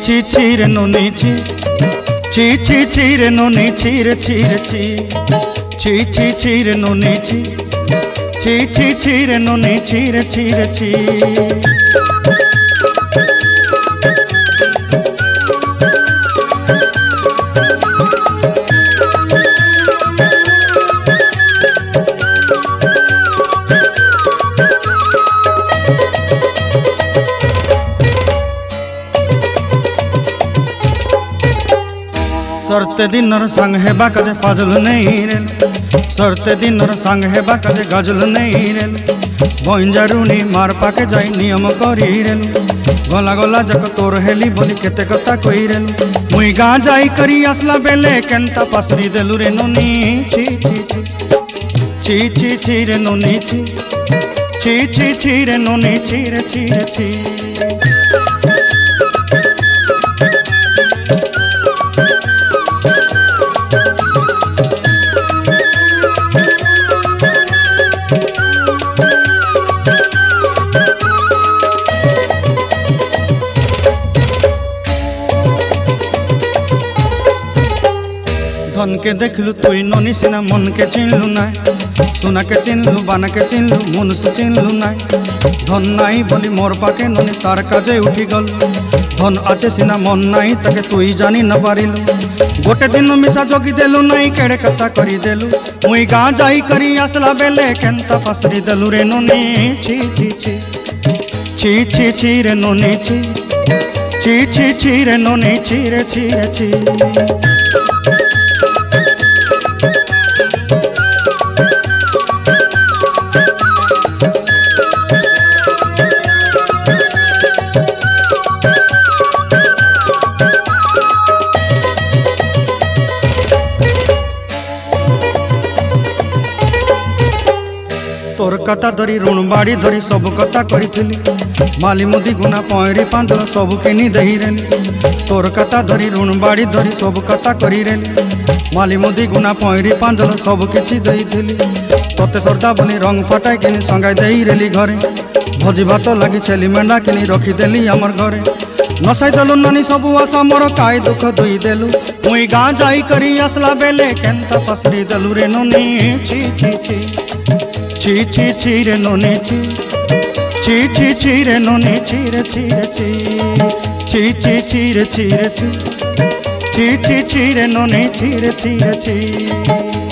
ছি ছি রে ননি ছি ছি ছি ছি রে ননি ছি রে ছি রে ছি ছি ছি ছি রে ননি ছি ছি ছি ছি রে ননি ছি রে ছি রে ছি। सरते दिनर संग हेबा काजे फाजल नहीं रेल सरते दिनर संग हेबा काजे गजल नहीं रेल बंजारुनी मार पाके जाई नियम करी रेल गला गला जक तोर हेली बोली केते कथा कही रेल मुई गाँ जाई करी आसला बेले केंता पासरी देलु रे नोनी छी छी छी छी छी छी रे नोनी छी छी छी छी रे नोनी छी रे छी रे छी। धन के देखलु तुई ननी सिना मन के चिन्हलु नाय सुना के चिन्हलु बाना के चिन्हलु मन से चिन्हलु नाय धन नाई बोली मोर पाके ननी तार काजे उठी गल धन आचे सिना मन नाई ताके तुई जानी न पारिलु गोटे दिन मिसा जोगी देलु नाई केड़े कथा करी देलु मुई गाँ जाई करी आसला बेले केंता पासरी देलु रे ननी छी छी छी छी छी छी रे ननी छी छी छी छी रे ननी छी रे छी रे छी। तोर कथा धरी ऋण बाड़ी धरी सब कथा करी माली मुदी गुना पहरी पांदल सब किनी दही रेली तोर कथा धरी ऋण बाड़ी धरी सब कथा करी रेली माली मुदी गुना पहरी पांदल सब किछि दही थी तोते सरदा बोली रंग फटाई किनी संगाई दही रेली घरे भोजी भात लगी छेली मेंढा किनी रखीदेली आमर घरे नसाई देलु नानी सबू आशा मोर काय दुख दुई देलु मुई गाँ जाई करी आसला बेले केंता पसरी देलु रे ननी छी छी छी छी छी छी रे ननी छी छी छी छी रे ननी छी रे छी रे छी छी छी छी रे छी रे छी छी छी छी रे ननी छी रे छी रे छी।